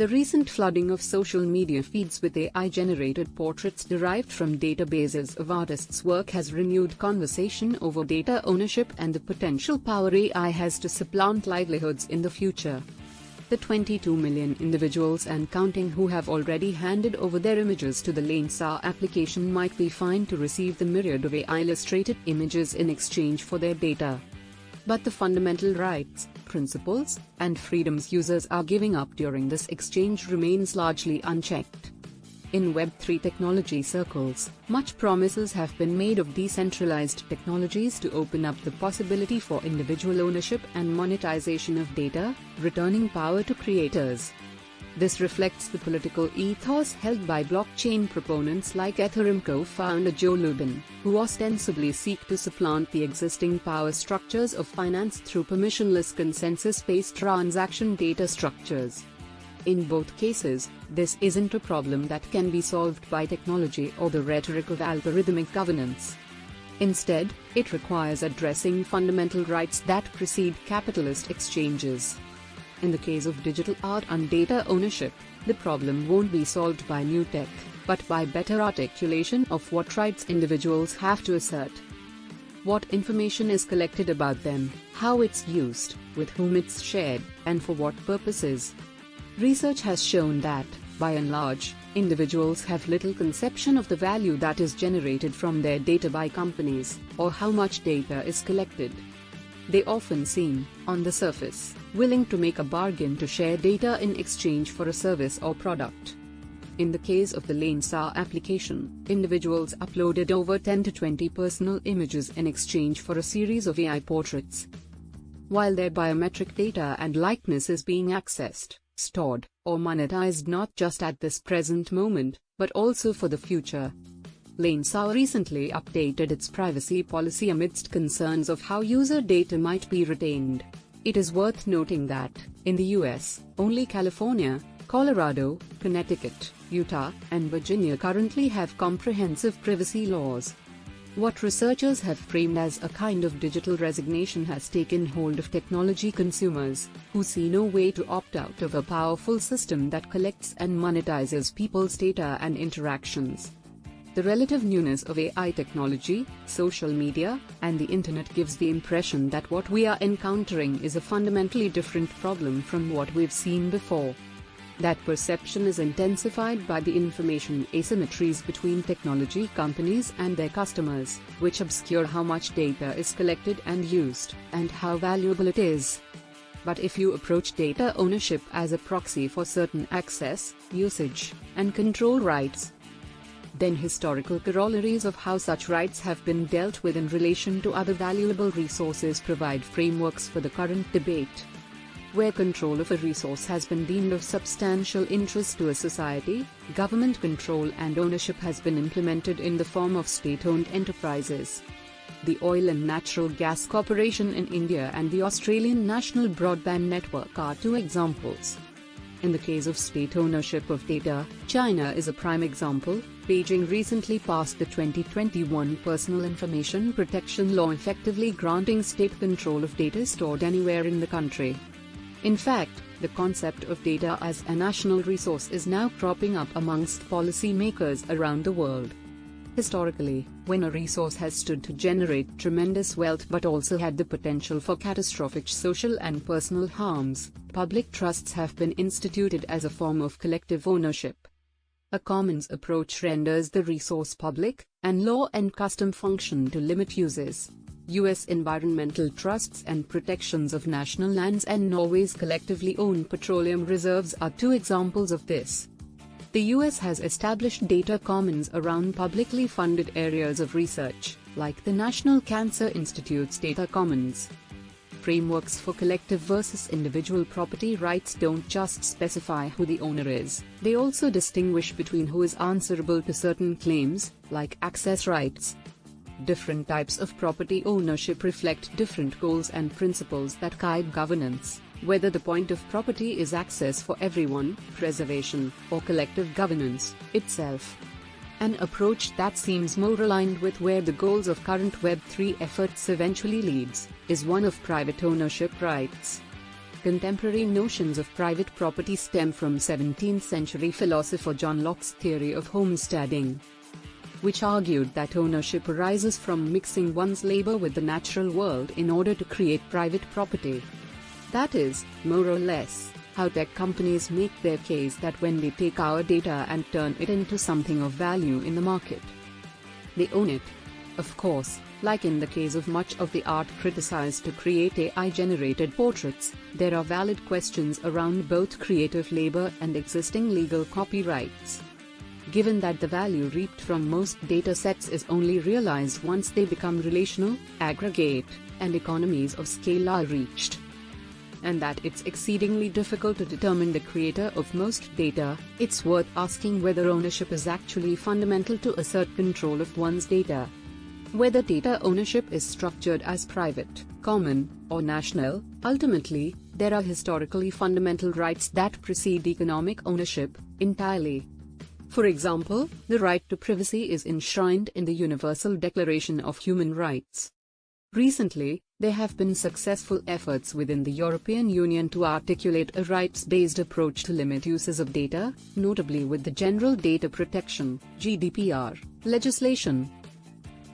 The recent flooding of social media feeds with AI-generated portraits derived from databases of artists' work has renewed conversation over data ownership and the potential power AI has to supplant livelihoods in the future. The 22 million individuals and counting who have already handed over their images to the Lensa application might be fined to receive the myriad of AI-illustrated images in exchange for their data. But the fundamental rights, principles, and freedoms users are giving up during this exchange remains largely unchecked. In Web3 technology circles, much promises have been made of decentralized technologies to open up the possibility for individual ownership and monetization of data, returning power to creators. This reflects the political ethos held by blockchain proponents like Ethereum co-founder Joe Lubin, who ostensibly seek to supplant the existing power structures of finance through permissionless consensus-based transaction data structures. In both cases, this isn't a problem that can be solved by technology or the rhetoric of algorithmic governance. Instead, it requires addressing fundamental rights that precede capitalist exchanges. In the case of digital art and data ownership, the problem won't be solved by new tech, but by better articulation of what rights individuals have to assert. What information is collected about them, how it's used, with whom it's shared, and for what purposes. Research has shown that, by and large, individuals have little conception of the value that is generated from their data by companies, or how much data is collected. They often seem, on the surface, willing to make a bargain to share data in exchange for a service or product. In the case of the Lensa application, individuals uploaded over 10 to 20 personal images in exchange for a series of AI portraits. While their biometric data and likeness is being accessed, stored, or monetized not just at this present moment, but also for the future. Lensa recently updated its privacy policy amidst concerns of how user data might be retained. It is worth noting that, in the US, only California, Colorado, Connecticut, Utah, and Virginia currently have comprehensive privacy laws. What researchers have framed as a kind of digital resignation has taken hold of technology consumers, who see no way to opt out of a powerful system that collects and monetizes people's data and interactions. The relative newness of AI technology, social media, and the internet gives the impression that what we are encountering is a fundamentally different problem from what we've seen before. That perception is intensified by the information asymmetries between technology companies and their customers, which obscure how much data is collected and used, and how valuable it is. But if you approach data ownership as a proxy for certain access, usage, and control rights, then historical corollaries of how such rights have been dealt with in relation to other valuable resources provide frameworks for the current debate. Where control of a resource has been deemed of substantial interest to a society, government control and ownership has been implemented in the form of state-owned enterprises. The Oil and Natural Gas Corporation in India and the Australian National Broadband Network are two examples. In the case of state ownership of data, China is a prime example. Beijing recently passed the 2021 Personal Information Protection Law, effectively granting state control of data stored anywhere in the country. In fact, the concept of data as a national resource is now cropping up amongst policymakers around the world. Historically, when a resource has stood to generate tremendous wealth but also had the potential for catastrophic social and personal harms, public trusts have been instituted as a form of collective ownership. A commons approach renders the resource public, and law and custom function to limit uses. U.S. environmental trusts and protections of national lands and Norway's collectively owned petroleum reserves are two examples of this. The U.S. has established data commons around publicly funded areas of research, like the National Cancer Institute's Data Commons. Frameworks for collective versus individual property rights don't just specify who the owner is, they also distinguish between who is answerable to certain claims, like access rights. Different types of property ownership reflect different goals and principles that guide governance, whether the point of property is access for everyone, preservation, or collective governance itself. An approach that seems more aligned with where the goals of current Web3 efforts eventually leads, is one of private ownership rights. Contemporary notions of private property stem from 17th-century philosopher John Locke's theory of homesteading, which argued that ownership arises from mixing one's labor with the natural world in order to create private property. That is, more or less, how tech companies make their case that when they take our data and turn it into something of value in the market, they own it. Of course, like in the case of much of the art criticized to create AI-generated portraits, there are valid questions around both creative labor and existing legal copyrights. Given that the value reaped from most data sets is only realized once they become relational, aggregate, and economies of scale are reached, and that it's exceedingly difficult to determine the creator of most data, it's worth asking whether ownership is actually fundamental to assert control of one's data. Whether data ownership is structured as private, common, or national, ultimately, there are historically fundamental rights that precede economic ownership, entirely. For example, the right to privacy is enshrined in the Universal Declaration of Human Rights. Recently, there have been successful efforts within the European Union to articulate a rights-based approach to limit uses of data, notably with the General Data Protection (GDPR) legislation,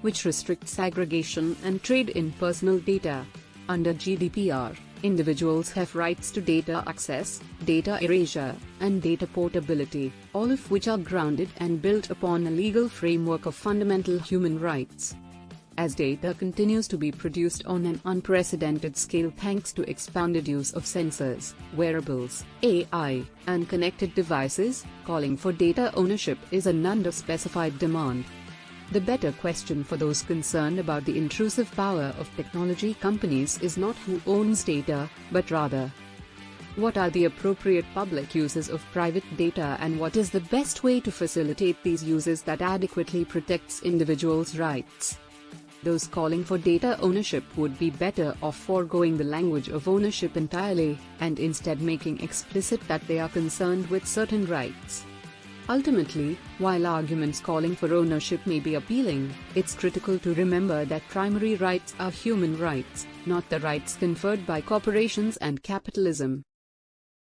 which restricts aggregation and trade in personal data. Under GDPR, individuals have rights to data access, data erasure, and data portability, all of which are grounded and built upon a legal framework of fundamental human rights. As data continues to be produced on an unprecedented scale thanks to expanded use of sensors, wearables, AI, and connected devices, calling for data ownership is an under-specified demand. The better question for those concerned about the intrusive power of technology companies is not who owns data, but rather, what are the appropriate public uses of private data and what is the best way to facilitate these uses that adequately protects individuals' rights. Those calling for data ownership would be better off foregoing the language of ownership entirely, and instead making explicit that they are concerned with certain rights. Ultimately, while arguments calling for ownership may be appealing, it's critical to remember that primary rights are human rights, not the rights conferred by corporations and capitalism.